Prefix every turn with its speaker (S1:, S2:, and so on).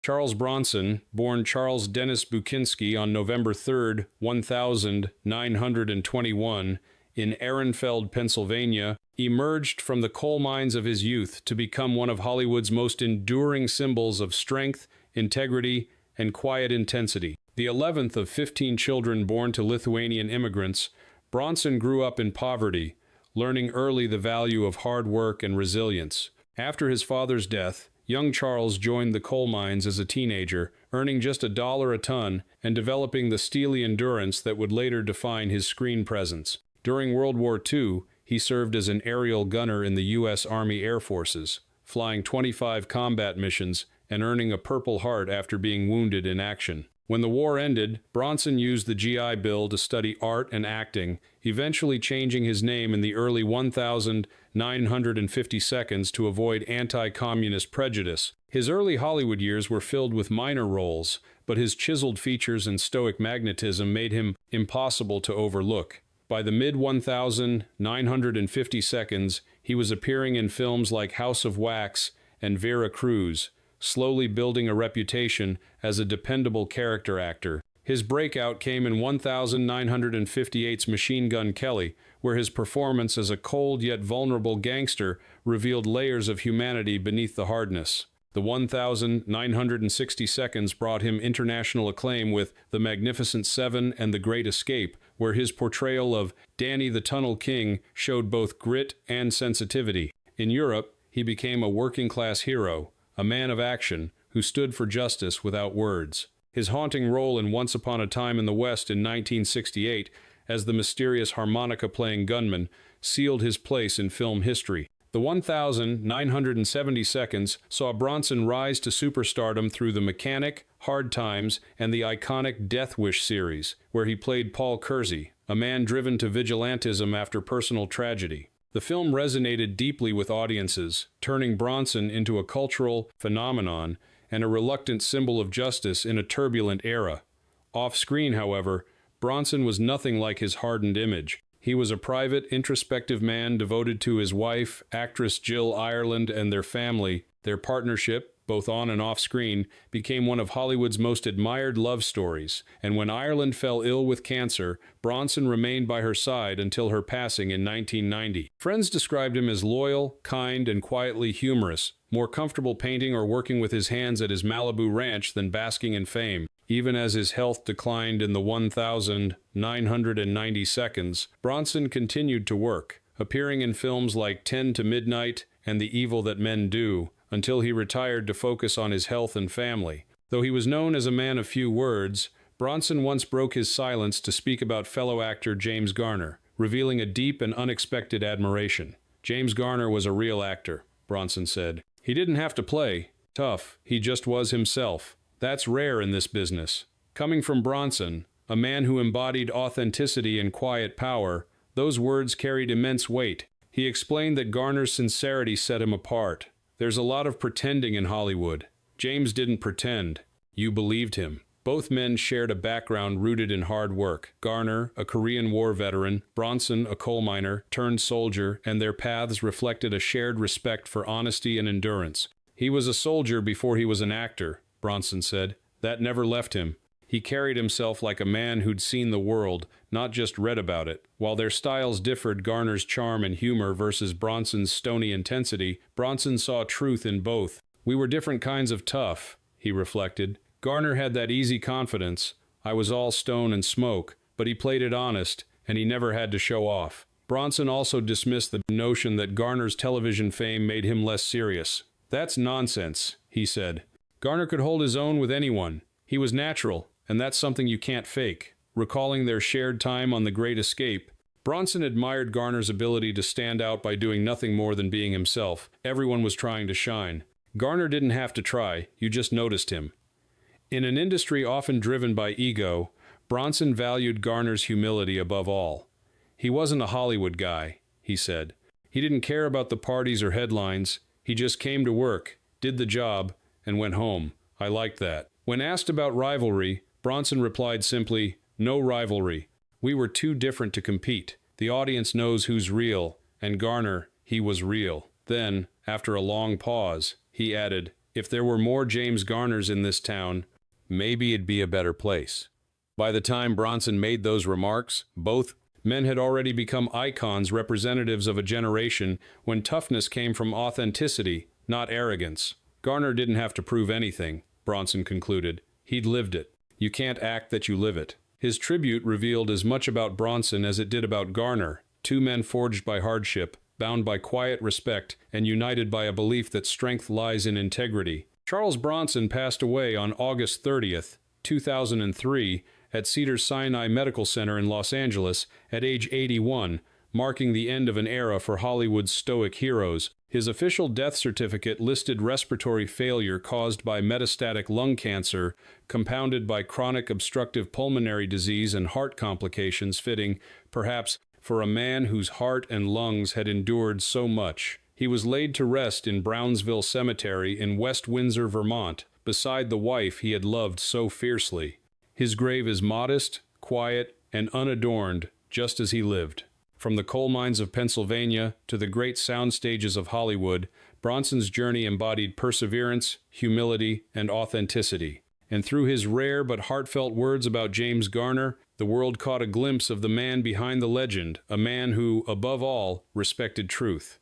S1: Charles Bronson, born Charles Dennis Bukinski on November 3, 1921, in Ehrenfeld, Pennsylvania, emerged from the coal mines of his youth to become one of Hollywood's most enduring symbols of strength, integrity, and quiet intensity. The 11th of 15 children born to Lithuanian immigrants, Bronson grew up in poverty, learning early the value of hard work and resilience. After his father's death, young Charles joined the coal mines as a teenager, earning just $1 a ton and developing the steely endurance that would later define his screen presence. During World War II, he served as an aerial gunner in the U.S. Army Air Forces, flying 25 combat missions and earning a Purple Heart after being wounded in action. When the war ended, Bronson used the GI Bill to study art and acting, eventually changing his name in the early 1950 seconds to avoid anti-communist prejudice. His early Hollywood years were filled with minor roles, but his chiseled features and stoic magnetism made him impossible to overlook. By the mid-1950 seconds, he was appearing in films like House of Wax and Vera Cruz, slowly building a reputation as a dependable character actor. His breakout came in 1958's Machine Gun Kelly, where his performance as a cold yet vulnerable gangster revealed layers of humanity beneath the hardness. The 1960 seconds brought him international acclaim with The Magnificent Seven and The Great Escape, where his portrayal of Danny the Tunnel King showed both grit and sensitivity. In Europe, he became a working-class hero, a man of action who stood for justice without words. His haunting role in Once Upon a Time in the West in 1968 as the mysterious harmonica-playing gunman sealed his place in film history. The 1970 seconds saw Bronson rise to superstardom through The Mechanic, Hard Times, and the iconic Death Wish series, where he played Paul Kersey, a man driven to vigilantism after personal tragedy. The film resonated deeply with audiences, turning Bronson into a cultural phenomenon and a reluctant symbol of justice in a turbulent era. Off-screen, however, Bronson was nothing like his hardened image. He was a private, introspective man devoted to his wife, actress Jill Ireland, and their family. Their partnership, both on and off-screen, became one of Hollywood's most admired love stories, and when Ireland fell ill with cancer, Bronson remained by her side until her passing in 1990. Friends described him as loyal, kind, and quietly humorous, more comfortable painting or working with his hands at his Malibu ranch than basking in fame. Even as his health declined in the 1990 seconds, Bronson continued to work, appearing in films like 10 to Midnight and The Evil That Men Do, until he retired to focus on his health and family. Though he was known as a man of few words, Bronson once broke his silence to speak about fellow actor James Garner, revealing a deep and unexpected admiration. James Garner was a real actor, Bronson said. He didn't have to play tough, he just was himself. That's rare in this business. Coming from Bronson, a man who embodied authenticity and quiet power, those words carried immense weight. He explained that Garner's sincerity set him apart. There's a lot of pretending in Hollywood. James didn't pretend. You believed him. Both men shared a background rooted in hard work. Garner, a Korean War veteran, Bronson, a coal miner turned soldier, and their paths reflected a shared respect for honesty and endurance. He was a soldier before he was an actor, Bronson said. That never left him. He carried himself like a man who'd seen the world, not just read about it. While their styles differed, Garner's charm and humor versus Bronson's stony intensity, Bronson saw truth in both. We were different kinds of tough, he reflected. Garner had that easy confidence. I was all stone and smoke, but he played it honest, and he never had to show off. Bronson also dismissed the notion that Garner's television fame made him less serious. That's nonsense, he said. Garner could hold his own with anyone. He was natural, and that's something you can't fake. Recalling their shared time on The Great Escape, Bronson admired Garner's ability to stand out by doing nothing more than being himself. Everyone was trying to shine. Garner didn't have to try, you just noticed him. In an industry often driven by ego, Bronson valued Garner's humility above all. He wasn't a Hollywood guy, he said. He didn't care about the parties or headlines. He just came to work, did the job, and went home. I liked that. When asked about rivalry, Bronson replied simply, "No rivalry. We were too different to compete. The audience knows who's real, and Garner, he was real." Then, after a long pause, he added, If there were more James Garners in this town, maybe it'd be a better place. By the time Bronson made those remarks, both men had already become icons, representatives of a generation when toughness came from authenticity, not arrogance. Garner didn't have to prove anything, Bronson concluded. He'd lived it. You can't act that you live it. His tribute revealed as much about Bronson as it did about Garner, two men forged by hardship, bound by quiet respect, and united by a belief that strength lies in integrity. Charles Bronson passed away on August 30th, 2003, at Cedars-Sinai Medical Center in Los Angeles at age 81, marking the end of an era for Hollywood's stoic heroes. His official death certificate listed respiratory failure caused by metastatic lung cancer, compounded by chronic obstructive pulmonary disease and heart complications, fitting, perhaps, for a man whose heart and lungs had endured so much. He was laid to rest in Brownsville Cemetery in West Windsor, Vermont, beside the wife he had loved so fiercely. His grave is modest, quiet, and unadorned, just as he lived. From the coal mines of Pennsylvania to the great sound stages of Hollywood, Bronson's journey embodied perseverance, humility, and authenticity. And through his rare but heartfelt words about James Garner, the world caught a glimpse of the man behind the legend, a man who, above all, respected truth.